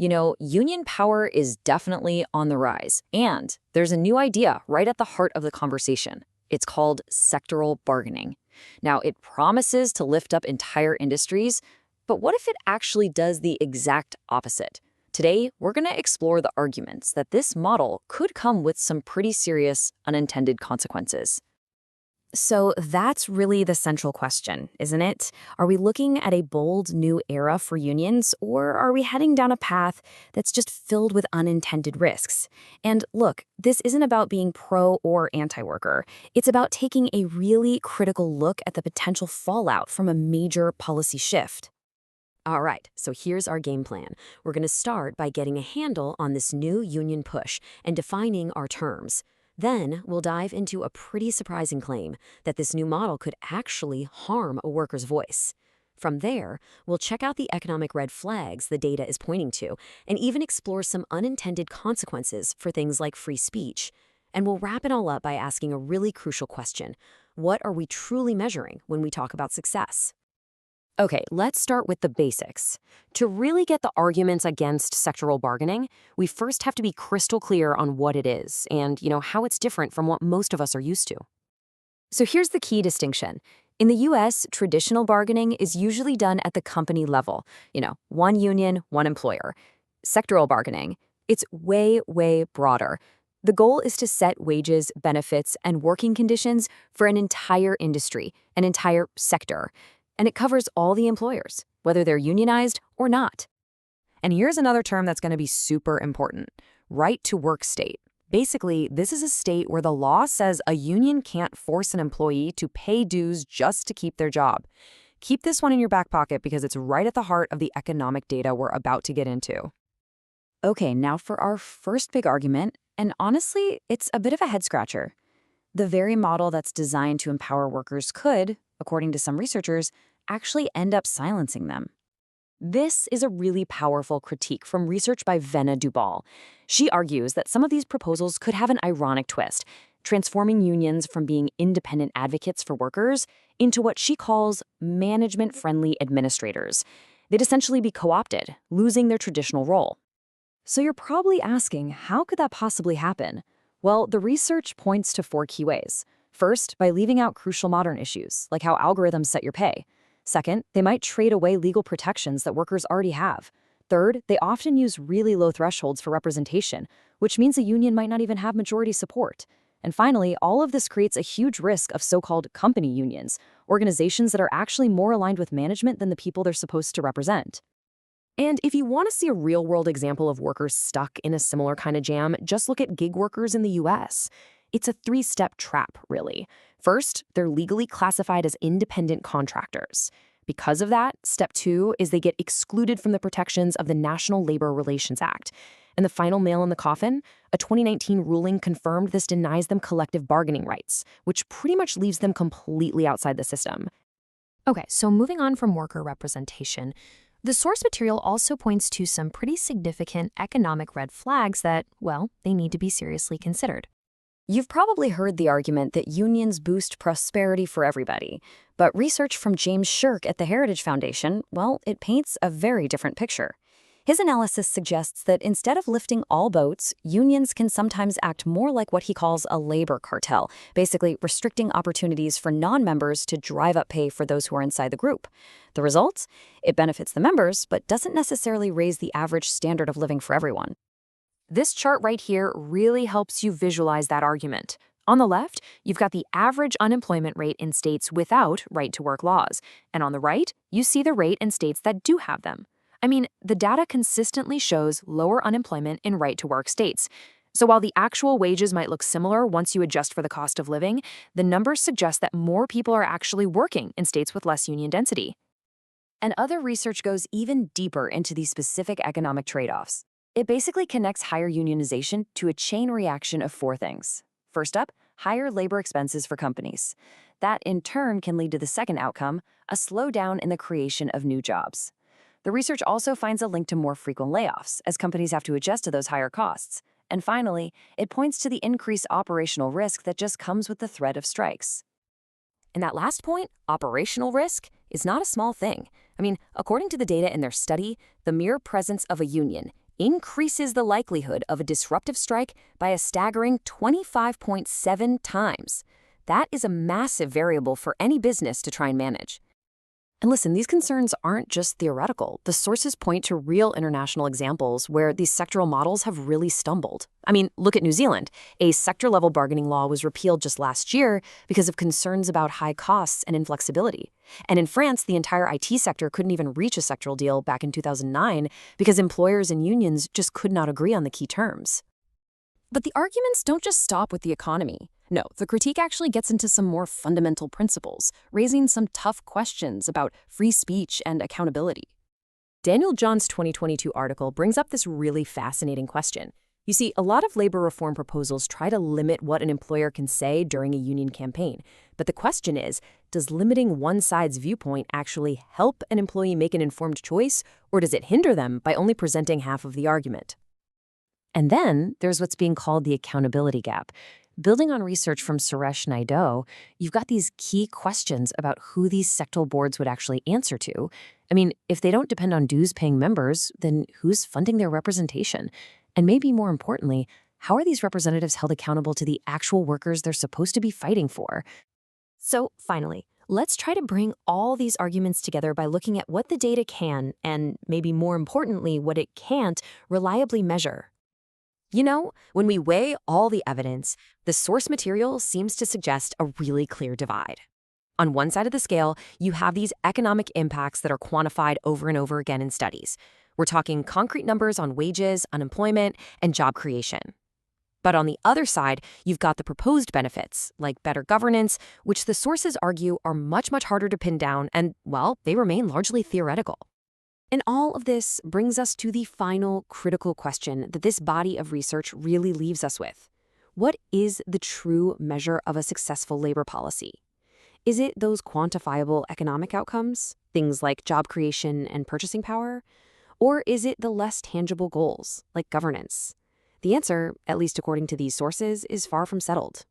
Union power is definitely on the rise, and there's a new idea right at the heart of the conversation. It's called sectoral bargaining. Now, it promises to lift up entire industries, but what if it actually does the exact opposite? Today, we're going to explore the arguments that this model could come with some pretty serious unintended consequences. So that's really the central question, isn't it? Are we looking at a bold new era for unions, or are we heading down a path that's just filled with unintended risks? And look, this isn't about being pro or anti-worker. It's about taking a really critical look at the potential fallout from a major policy shift. All right, so here's our game plan. We're going to start by getting a handle on this new union push and defining our terms. Then we'll dive into a pretty surprising claim that this new model could actually harm a worker's voice. From there, we'll check out the economic red flags the data is pointing to and even explore some unintended consequences for things like free speech. And we'll wrap it all up by asking a really crucial question. What are we truly measuring when we talk about success? Okay, let's start with the basics. To really get the arguments against sectoral bargaining, we first have to be crystal clear on what it is and, how it's different from what most of us are used to. So here's the key distinction. In the US, traditional bargaining is usually done at the company level. One union, one employer. Sectoral bargaining, it's way, way broader. The goal is to set wages, benefits, and working conditions for an entire industry, an entire sector. And it covers all the employers, whether they're unionized or not. And here's another term that's going to be super important: right-to-work state. Basically, this is a state where the law says a union can't force an employee to pay dues just to keep their job. Keep this one in your back pocket because it's right at the heart of the economic data we're about to get into. Okay, now for our first big argument, and honestly, it's a bit of a head-scratcher. The very model that's designed to empower workers could, according to some researchers, actually end up silencing them. This is a really powerful critique from research by Venna Dubal. She argues that some of these proposals could have an ironic twist, transforming unions from being independent advocates for workers into what she calls management-friendly administrators. They'd essentially be co-opted, losing their traditional role. So you're probably asking, how could that possibly happen? Well, the research points to 4 key ways. First, by leaving out crucial modern issues, like how algorithms set your pay. Second, they might trade away legal protections that workers already have. Third, they often use really low thresholds for representation, which means a union might not even have majority support. And finally, all of this creates a huge risk of so-called company unions, organizations that are actually more aligned with management than the people they're supposed to represent. And if you want to see a real-world example of workers stuck in a similar kind of jam, just look at gig workers in the US. It's a 3-step trap, really. First, they're legally classified as independent contractors. Because of that, step 2 is they get excluded from the protections of the National Labor Relations Act. And the final nail in the coffin, a 2019 ruling confirmed this denies them collective bargaining rights, which pretty much leaves them completely outside the system. Okay, so moving on from worker representation, the source material also points to some pretty significant economic red flags that, well, they need to be seriously considered. You've probably heard the argument that unions boost prosperity for everybody, but research from James Shirk at the Heritage Foundation, well, it paints a very different picture. His analysis suggests that instead of lifting all boats, unions can sometimes act more like what he calls a labor cartel, basically restricting opportunities for non-members to drive up pay for those who are inside the group. The result? It benefits the members, but doesn't necessarily raise the average standard of living for everyone. This chart right here really helps you visualize that argument. On the left, you've got the average unemployment rate in states without right-to-work laws, and on the right, you see the rate in states that do have them. I mean, the data consistently shows lower unemployment in right-to-work states. So while the actual wages might look similar once you adjust for the cost of living, the numbers suggest that more people are actually working in states with less union density. And other research goes even deeper into these specific economic trade-offs. It basically connects higher unionization to a chain reaction of 4 things. First up, higher labor expenses for companies. That in turn can lead to the second outcome, a slowdown in the creation of new jobs. The research also finds a link to more frequent layoffs, as companies have to adjust to those higher costs. And finally, it points to the increased operational risk that just comes with the threat of strikes. And that last point, operational risk, is not a small thing. I mean, according to the data in their study, the mere presence of a union increases the likelihood of a disruptive strike by a staggering 25.7 times. That is a massive variable for any business to try and manage. And listen, these concerns aren't just theoretical. The sources point to real international examples where these sectoral models have really stumbled. I mean, look at New Zealand. A sector-level bargaining law was repealed just last year because of concerns about high costs and inflexibility. And in France, the entire IT sector couldn't even reach a sectoral deal back in 2009 because employers and unions just could not agree on the key terms. But the arguments don't just stop with the economy. No, the critique actually gets into some more fundamental principles, raising some tough questions about free speech and accountability. Daniel John's 2022 article brings up this really fascinating question. You see, a lot of labor reform proposals try to limit what an employer can say during a union campaign. But the question is, does limiting one side's viewpoint actually help an employee make an informed choice, or does it hinder them by only presenting half of the argument? And then there's what's being called the accountability gap. Building on research from Suresh Naidu, you've got these key questions about who these sectoral boards would actually answer to. I mean, if they don't depend on dues-paying members, then who's funding their representation? And maybe more importantly, how are these representatives held accountable to the actual workers they're supposed to be fighting for? So finally, let's try to bring all these arguments together by looking at what the data can, and maybe more importantly, what it can't, reliably measure. You know, when we weigh all the evidence, the source material seems to suggest a really clear divide. On one side of the scale, you have these economic impacts that are quantified over and over again in studies. We're talking concrete numbers on wages, unemployment, and job creation. But on the other side, you've got the proposed benefits, like better governance, which the sources argue are much harder to pin down and, well, they remain largely theoretical. And all of this brings us to the final critical question that this body of research really leaves us with. What is the true measure of a successful labor policy? Is it those quantifiable economic outcomes, things like job creation and purchasing power? Or is it the less tangible goals, like governance? The answer, at least according to these sources, is far from settled.